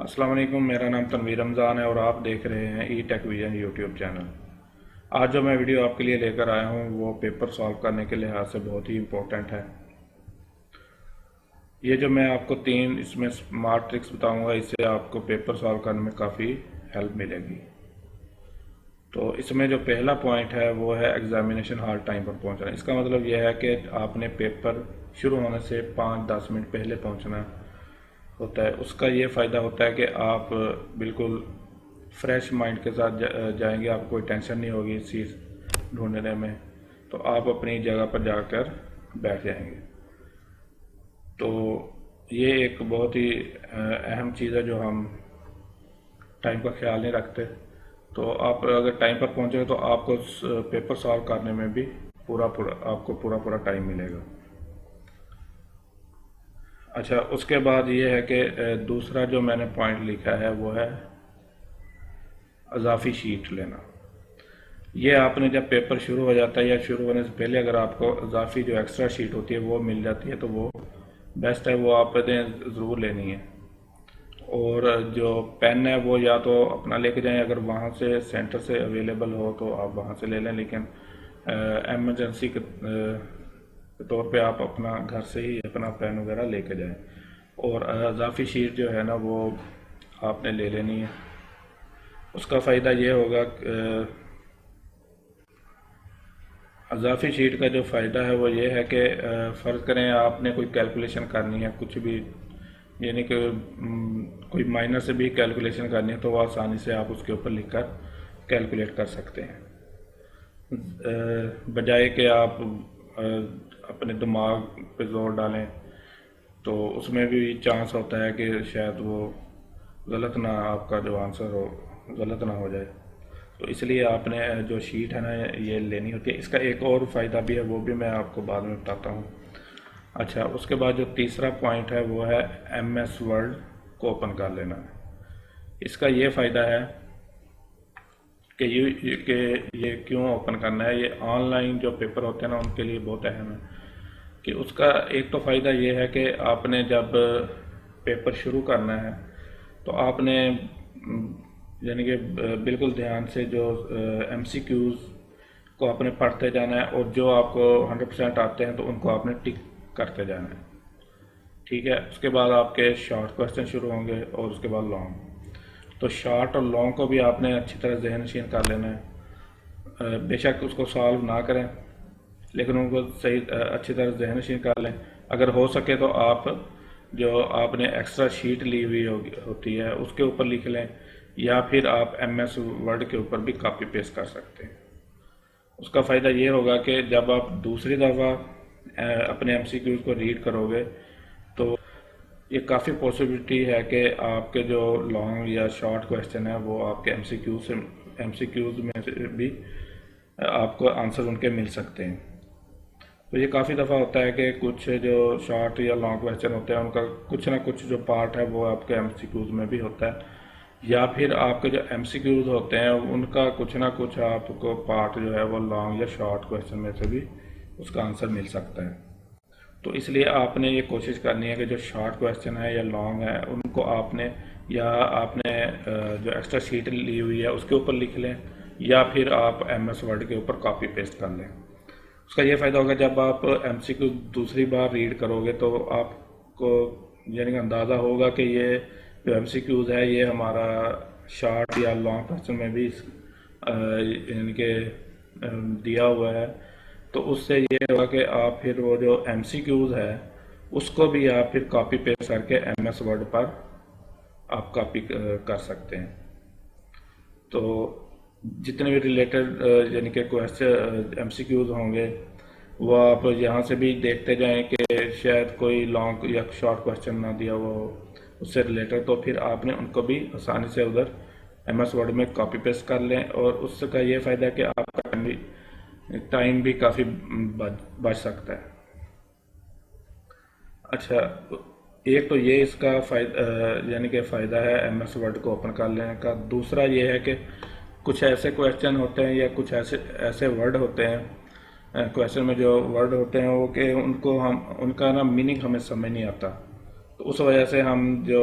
السلام علیکم، میرا نام تنویر رمضان ہے اور آپ دیکھ رہے ہیں ای ٹیک ویژن یوٹیوب چینل۔ آج جو میں ویڈیو آپ کے لیے لے کر آیا ہوں وہ پیپر سالو کرنے کے لحاظ سے بہت ہی امپورٹنٹ ہے۔ یہ جو میں آپ کو تین اس میں اسمارٹ ٹرکس بتاؤں گا، اس سے آپ کو پیپر سالو کرنے میں کافی ہیلپ ملے گی۔ تو اس میں جو پہلا پوائنٹ ہے وہ ہے ایگزامینیشن ہال ٹائم پر پہنچنا۔ اس کا مطلب یہ ہے کہ آپ نے پیپر شروع ہونے سے 5-10 منٹ پہلے پہنچنا ہوتا ہے۔ اس کا یہ فائدہ ہوتا ہے کہ آپ بالکل فریش مائنڈ کے ساتھ جائیں گے، آپ کوئی ٹینشن نہیں ہوگی سیٹ ڈھونڈنے میں، تو آپ اپنی جگہ پر جا کر بیٹھ جائیں گے۔ تو یہ ایک بہت ہی اہم چیز ہے جو ہم ٹائم کا خیال نہیں رکھتے۔ تو آپ اگر ٹائم پر پہنچے گے تو آپ کو پیپر سالو کرنے میں بھی آپ کو پورا ٹائم ملے گا۔ اچھا، اس کے بعد یہ ہے کہ دوسرا جو میں نے پوائنٹ لکھا ہے وہ ہے اضافی شیٹ لینا۔ یہ آپ نے جب پیپر شروع ہو جاتا ہے یا شروع ہونے سے پہلے اگر آپ کو اضافی جو ایکسٹرا شیٹ ہوتی ہے وہ مل جاتی ہے تو وہ بیسٹ ہے، وہ آپ نے ضرور لینی ہے۔ اور جو پین ہے وہ یا تو اپنا لے کے جائیں، اگر وہاں سے سینٹر سے اویلیبل ہو تو آپ وہاں سے لے لیں، لیکن ایمرجنسی کے طور پہ آپ اپنا گھر سے ہی اپنا پین وغیرہ لے کے جائیں۔ اور اضافی شیٹ جو ہے نا وہ آپ نے لے لینی ہے۔ اس کا فائدہ یہ ہوگا کہ اضافی شیٹ کا جو فائدہ ہے وہ یہ ہے کہ فرض کریں آپ نے کوئی کیلکولیشن کرنی ہے، کچھ بھی، یعنی کہ کوئی مائنر سے بھی کیلکولیشن کرنی ہے تو وہ آسانی سے آپ اس کے اوپر لکھ کر کیلکولیٹ کر سکتے ہیں، بجائے کہ آپ اپنے دماغ پہ زور ڈالیں تو اس میں بھی چانس ہوتا ہے کہ شاید وہ غلط نہ، آپ کا جو آنسر ہو غلط نہ ہو جائے۔ تو اس لیے آپ نے جو شیٹ ہے نا یہ لینی ہوتی ہے۔ اس کا ایک اور فائدہ بھی ہے، وہ بھی میں آپ کو بعد میں بتاتا ہوں۔ اچھا، اس کے بعد جو تیسرا پوائنٹ ہے وہ ہے ایم ایس ورڈ کو اوپن کر لینا ہے۔ اس کا یہ فائدہ ہے کہ یہ کیوں اوپن کرنا ہے۔ یہ آن لائن جو پیپر ہوتے ہیں نا ان کے لیے بہت اہم ہے کہ اس کا ایک تو فائدہ یہ ہے کہ آپ نے جب پیپر شروع کرنا ہے تو آپ نے یعنی کہ بالکل دھیان سے جو ایم سی کیوز کو آپ نے پڑھتے جانا ہے، اور جو آپ کو 100% آتے ہیں تو ان کو آپ نے ٹک کرتے جانا ہے، ٹھیک ہے۔ اس کے بعد آپ کے شارٹ کویسچن شروع ہوں گے اور اس کے بعد لانگ۔ تو شارٹ اور لانگ کو بھی آپ نے اچھی طرح ذہن نشین کر لینا ہے، بے شک اس کو سالو نہ کریں لیکن ان کو صحیح اچھی طرح ذہن نشین کر لیں۔ اگر ہو سکے تو آپ جو آپ نے ایکسٹرا شیٹ لی ہوئی ہوتی ہے اس کے اوپر لکھ لیں، یا پھر آپ ایم ایس ورڈ کے اوپر بھی کاپی پیسٹ کر سکتے ہیں۔ اس کا فائدہ یہ ہوگا کہ جب آپ دوسری دفعہ اپنے ایم سی کیوز کو ریڈ کرو گے تو یہ کافی پاسبلٹی ہے کہ آپ کے جو لانگ یا شارٹ کویسچن ہیں وہ آپ کے ایم سی کیوز میں سے بھی آپ کو آنسر ان کے مل سکتے ہیں۔ تو یہ کافی دفعہ ہوتا ہے کہ کچھ جو شارٹ یا لانگ کویسچن ہوتے ہیں ان کا کچھ نہ کچھ جو پارٹ ہے وہ آپ کے ایم سی کیوز میں بھی ہوتا ہے، یا پھر آپ کے جو ایم سی کیوز ہوتے ہیں ان کا کچھ نہ کچھ آپ کو پارٹ جو ہے وہ لانگ یا شارٹ کویسچن میں سے بھی اس کا آنسر مل سکتا ہے۔ تو اس لیے آپ نے یہ کوشش کرنی ہے کہ جو شارٹ کویسچن ہے یا لانگ ہے ان کو آپ نے جو ایکسٹرا شیٹ لی ہوئی ہے اس کے اوپر لکھ لیں، یا پھر آپ ایم ایس ورڈ کے اوپر کاپی پیسٹ کر لیں۔ اس کا یہ فائدہ ہوگا جب آپ ایم سی کیو دوسری بار ریڈ کرو گے تو آپ کو یعنی کہ اندازہ ہوگا کہ یہ جو ایم سی کیوز ہے یہ ہمارا شارٹ یا لانگ کویسچن میں بھی یعنی کہ دیا ہوا ہے۔ تو اس سے یہ ہوگا کہ آپ پھر وہ جو ایم سی کیوز ہے اس کو بھی آپ پھر کاپی پیسٹ کر کے ایم ایس ورڈ پر آپ کاپی کر سکتے ہیں۔ تو جتنے بھی ریلیٹڈ یعنی کہ ایم سی کیوز ہوں گے وہ آپ یہاں سے بھی دیکھتے جائیں کہ شاید کوئی لانگ یا شارٹ کویسچن نہ دیا ہوا ہو اس سے ریلیٹڈ، تو پھر آپ نے ان کو بھی آسانی سے ادھر ایم ایس ورڈ میں کاپی پیسٹ کر لیں، اور اس کا یہ فائدہ ہے کہ آپ کا ٹائم بھی کافی بچ سکتا ہے۔ اچھا، ایک تو یہ اس کا یعنی کہ فائدہ ہے ایم ایس ورڈ کو اوپن کر لینے کا۔ دوسرا یہ ہے کہ کچھ ایسے کویسچن ہوتے ہیں یا کچھ ایسے ورڈ ہوتے ہیں کویسچن میں جو ورڈ ہوتے ہیں وہ کہ ان کا نا میننگ ہمیں سمجھ نہیں آتا، تو اس وجہ سے ہم جو